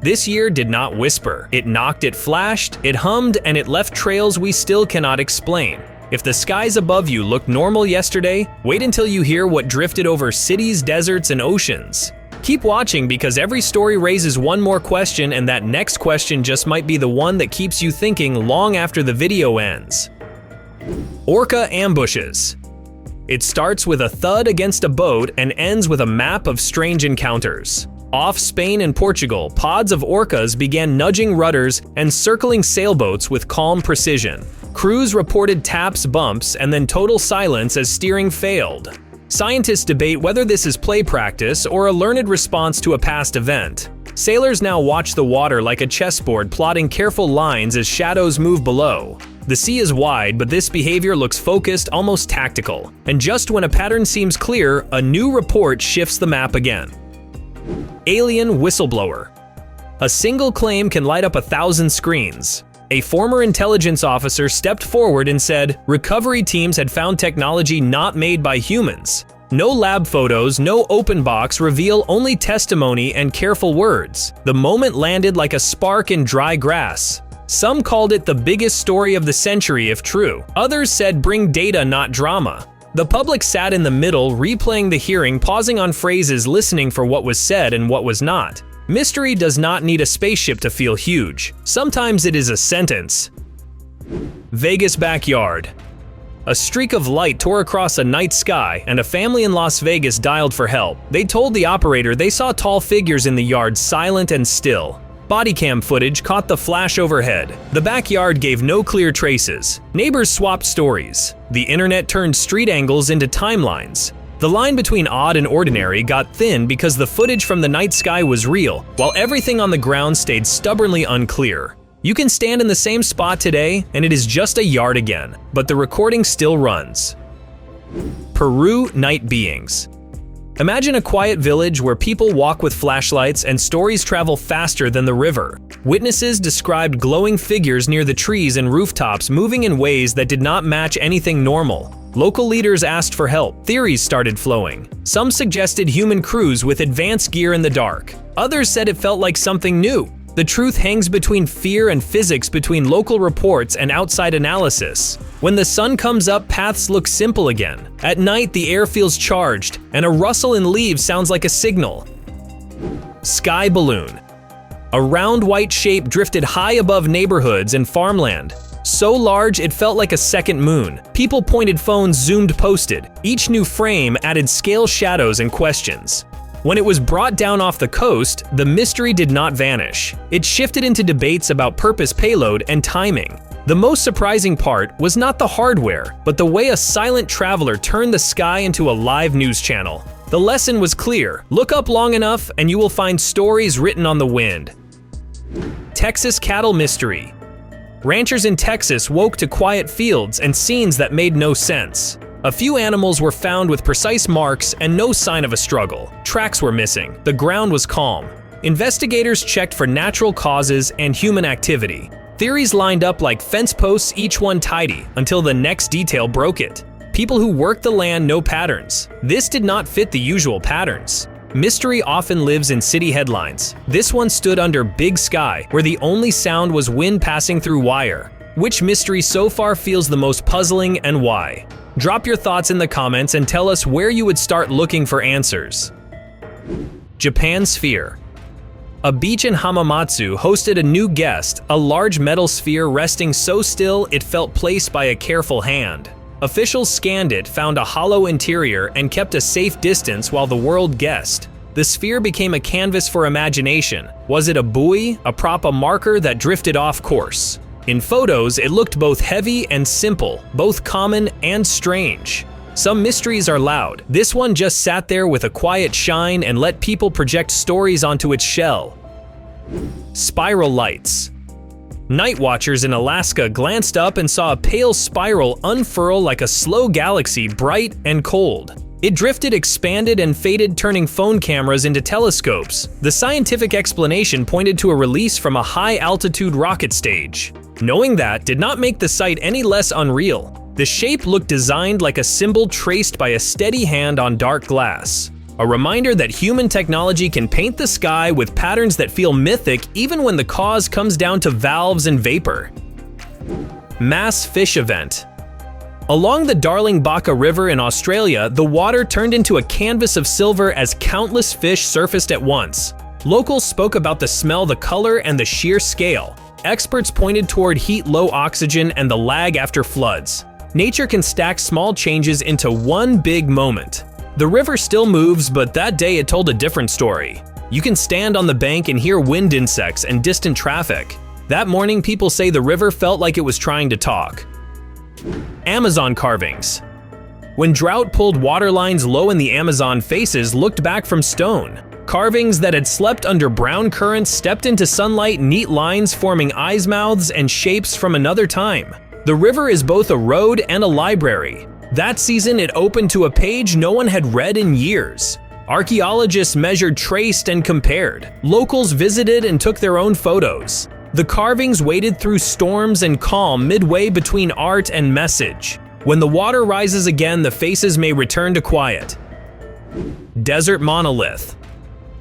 This year did not whisper. It knocked, it flashed, it hummed, and it left trails we still cannot explain. If the skies above you looked normal yesterday, wait until you hear what drifted over cities, deserts, and oceans. Keep watching because every story raises one more question, and that next question just might be the one that keeps you thinking long after the video ends. Orca ambushes. It starts with a thud against a boat and ends with a map of strange encounters. Off Spain and Portugal, pods of orcas began nudging rudders and circling sailboats with calm precision. Crews reported taps, bumps, and then total silence as steering failed. Scientists debate whether this is play practice or a learned response to a past event. Sailors now watch the water like a chessboard, plotting careful lines as shadows move below. The sea is wide, but this behavior looks focused, almost tactical. And just when a pattern seems clear, a new report shifts the map again. Alien whistleblower. A single claim can light up 1,000 screens. A former intelligence officer stepped forward and said recovery teams had found technology not made by humans. No lab photos, no open box reveal, only testimony and careful words. The moment landed like a spark in dry grass. Some called it the biggest story of the century if true. Others said bring data, not drama. The public sat in the middle, replaying the hearing, pausing on phrases, listening for what was said and what was not. Mystery does not need a spaceship to feel huge. Sometimes it is a sentence. Vegas backyard. A streak of light tore across a night sky, and a family in Las Vegas dialed for help. They told the operator they saw tall figures in the yard, silent and still. Bodycam footage caught the flash overhead. The backyard gave no clear traces. Neighbors swapped stories. The internet turned street angles into timelines. The line between odd and ordinary got thin because the footage from the night sky was real, while everything on the ground stayed stubbornly unclear. You can stand in the same spot today, and it is just a yard again, but the recording still runs. Peru night beings. Imagine a quiet village where people walk with flashlights and stories travel faster than the river. Witnesses described glowing figures near the trees and rooftops moving in ways that did not match anything normal. Local leaders asked for help. Theories started flowing. Some suggested human crews with advanced gear in the dark. Others said it felt like something new. The truth hangs between fear and physics, between local reports and outside analysis. When the sun comes up, paths look simple again. At night, the air feels charged, and a rustle in leaves sounds like a signal. Sky balloon. A round white shape drifted high above neighborhoods and farmland. So large it felt like a second moon. People pointed phones, zoomed, posted. Each new frame added scale, shadows, and questions. When it was brought down off the coast, the mystery did not vanish. It shifted into debates about purpose, payload, and timing. The most surprising part was not the hardware, but the way a silent traveler turned the sky into a live news channel. The lesson was clear. Look up long enough and you will find stories written on the wind. Texas cattle mystery. Ranchers in Texas woke to quiet fields and scenes that made no sense. A few animals were found with precise marks and no sign of a struggle. Tracks were missing. The ground was calm. Investigators checked for natural causes and human activity. Theories lined up like fence posts, each one tidy, until the next detail broke it. People who worked the land know patterns. This did not fit the usual patterns. Mystery often lives in city headlines. This one stood under big sky, where the only sound was wind passing through wire. Which mystery so far feels the most puzzling and why? Drop your thoughts in the comments and tell us where you would start looking for answers. Japan sphere. A beach in Hamamatsu hosted a new guest, a large metal sphere resting so still it felt placed by a careful hand. Officials scanned it, found a hollow interior, and kept a safe distance while the world guessed. The sphere became a canvas for imagination. Was it a buoy, a prop, a marker that drifted off course? In photos, it looked both heavy and simple, both common and strange. Some mysteries are loud. This one just sat there with a quiet shine and let people project stories onto its shell. Spiral lights. Night watchers in Alaska glanced up and saw a pale spiral unfurl like a slow galaxy, bright and cold. It drifted, expanded, and faded, turning phone cameras into telescopes. The scientific explanation pointed to a release from a high-altitude rocket stage. Knowing that did not make the sight any less unreal. The shape looked designed like a symbol traced by a steady hand on dark glass. a reminder that human technology can paint the sky with patterns that feel mythic even when the cause comes down to valves and vapor. Mass fish event. Along the Darling Baca River in Australia, the water turned into a canvas of silver as countless fish surfaced at once. Locals spoke about the smell, the color, and the sheer scale. Experts pointed toward heat, low oxygen, and the lag after floods. Nature can stack small changes into one big moment. The river still moves, but that day it told a different story. You can stand on the bank and hear wind insects and distant traffic. That morning, people say the river felt like it was trying to talk. Amazon carvings. When drought pulled water lines low in the Amazon, faces looked back from stone. Carvings that had slept under brown currents stepped into sunlight, neat lines forming eyes, mouths, and shapes from another time. The river is both a road and a library. That season, it opened to a page no one had read in years. Archaeologists measured, traced, and compared. Locals visited and took their own photos. The carvings waded through storms and calm midway between art and message. When the water rises again, the faces may return to quiet. Desert monolith.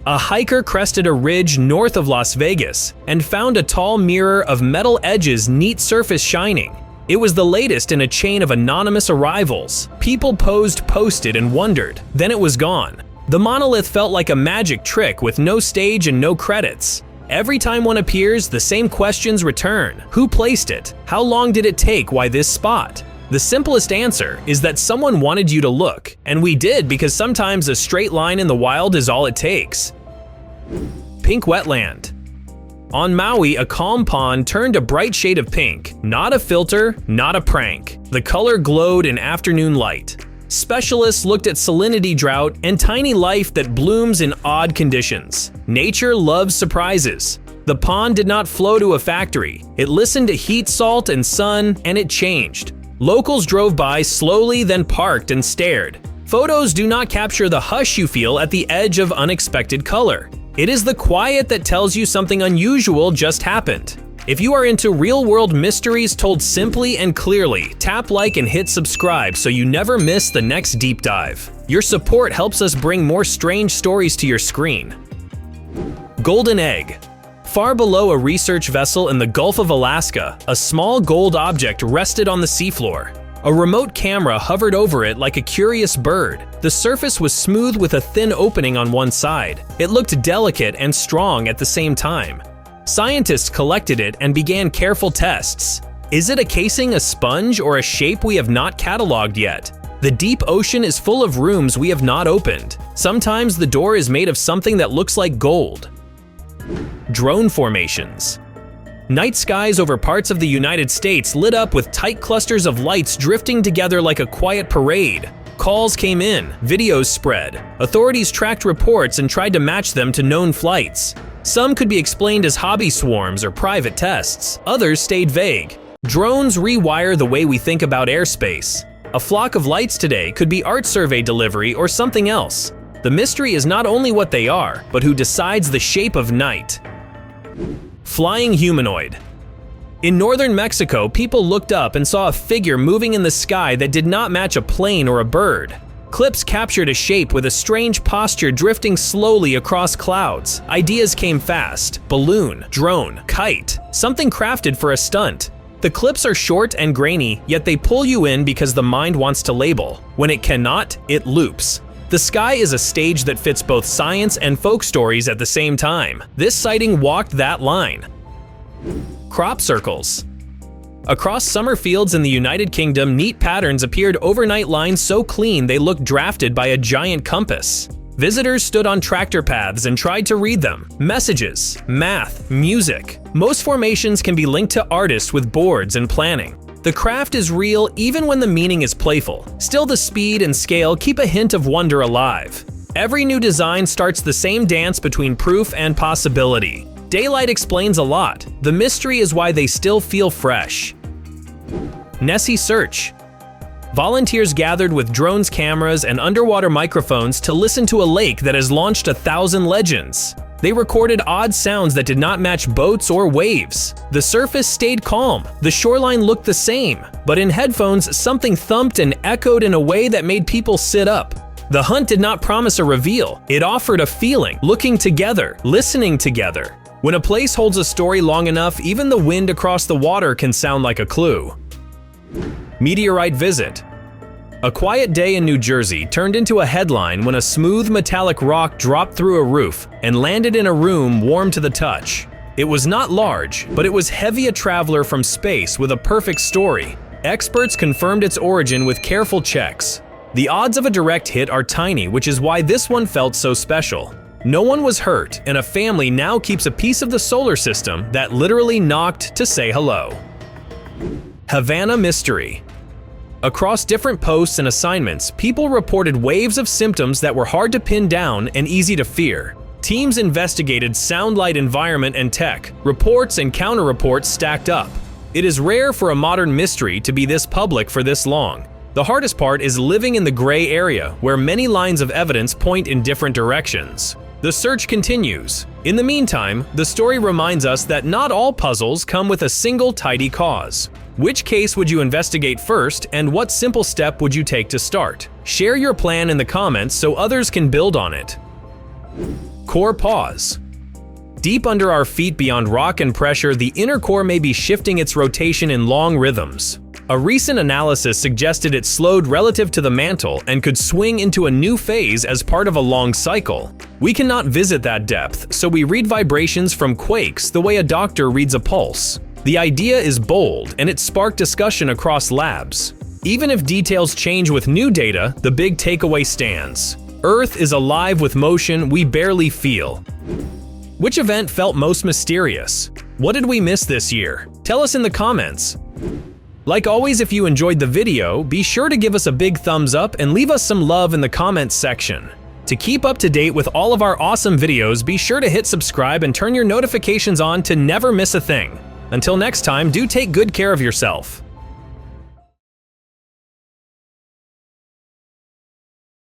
A hiker crested a ridge north of Las Vegas and found a tall mirror of metal edges, neat surface shining. It was the latest in a chain of anonymous arrivals. People posted, and wondered. Then it was gone. The monolith felt like a magic trick with no stage and no credits. Every time one appears, the same questions return. Who placed it? How long did it take? Why this spot? The simplest answer is that someone wanted you to look, and we did, because sometimes a straight line in the wild is all it takes. Pink wetland. On Maui, a calm pond turned a bright shade of pink. Not a filter, not a prank. The color glowed in afternoon light. Specialists looked at salinity, drought, and tiny life that blooms in odd conditions. Nature loves surprises. The pond did not flow to a factory. It listened to heat, salt, and sun, and it changed. Locals drove by slowly, then parked and stared. Photos do not capture the hush you feel at the edge of unexpected color. It is the quiet that tells you something unusual just happened. If you are into real-world mysteries told simply and clearly, tap like and hit subscribe so you never miss the next deep dive. Your support helps us bring more strange stories to your screen. Golden egg. Far below a research vessel in the Gulf of Alaska, a small gold object rested on the seafloor. A remote camera hovered over it like a curious bird. The surface was smooth with a thin opening on one side. It looked delicate and strong at the same time. Scientists collected it and began careful tests. Is it a casing, a sponge, or a shape we have not cataloged yet? The deep ocean is full of rooms we have not opened. Sometimes the door is made of something that looks like gold. Drone formations. Night skies over parts of the United States lit up with tight clusters of lights drifting together like a quiet parade. Calls came in, videos spread. Authorities tracked reports and tried to match them to known flights. Some could be explained as hobby swarms or private tests. Others stayed vague. Drones rewire the way we think about airspace. A flock of lights today could be art survey delivery or something else. The mystery is not only what they are, but who decides the shape of night. Flying humanoid. In northern Mexico, people looked up and saw a figure moving in the sky that did not match a plane or a bird. Clips captured a shape with a strange posture drifting slowly across clouds. Ideas came fast. Balloon, drone, kite, something crafted for a stunt. The clips are short and grainy, yet they pull you in because the mind wants to label. When it cannot, it loops. The sky is a stage that fits both science and folk stories at the same time. This sighting walked that line. Crop circles. Across summer fields in the United Kingdom, neat patterns appeared, overnight lines so clean they looked drafted by a giant compass. Visitors stood on tractor paths and tried to read them. Messages, math, music. Most formations can be linked to artists with boards and planning. The craft is real even when the meaning is playful. Still, the speed and scale keep a hint of wonder alive. Every new design starts the same dance between proof and possibility. Daylight explains a lot. The mystery is why they still feel fresh. Nessie search. Volunteers gathered with drones, cameras, and underwater microphones to listen to a lake that has launched 1,000 legends. They recorded odd sounds that did not match boats or waves. The surface stayed calm. The shoreline looked the same. But in headphones, something thumped and echoed in a way that made people sit up. The hunt did not promise a reveal. It offered a feeling, looking together, listening together. When a place holds a story long enough, even the wind across the water can sound like a clue. Meteorite visit. A quiet day in New Jersey turned into a headline when a smooth metallic rock dropped through a roof and landed in a room warm to the touch. It was not large, but it was heavy, a traveler from space with a perfect story. Experts confirmed its origin with careful checks. The odds of a direct hit are tiny, which is why this one felt so special. No one was hurt, and a family now keeps a piece of the solar system that literally knocked to say hello. Havana mystery. Across different posts and assignments, people reported waves of symptoms that were hard to pin down and easy to fear. Teams investigated sound, light, environment, and tech. Reports and counter-reports stacked up. It is rare for a modern mystery to be this public for this long. The hardest part is living in the gray area, where many lines of evidence point in different directions. The search continues. In the meantime, the story reminds us that not all puzzles come with a single tidy cause. Which case would you investigate first, and what simple step would you take to start? Share your plan in the comments so others can build on it. Core pause. Deep under our feet beyond rock and pressure, the inner core may be shifting its rotation in long rhythms. A recent analysis suggested it slowed relative to the mantle and could swing into a new phase as part of a long cycle. We cannot visit that depth, so we read vibrations from quakes the way a doctor reads a pulse. The idea is bold, and it sparked discussion across labs. Even if details change with new data, the big takeaway stands. Earth is alive with motion we barely feel. Which event felt most mysterious? What did we miss this year? Tell us in the comments. Like always, if you enjoyed the video, be sure to give us a big thumbs up and leave us some love in the comments section. To keep up to date with all of our awesome videos, be sure to hit subscribe and turn your notifications on to never miss a thing. Until next time, do take good care of yourself.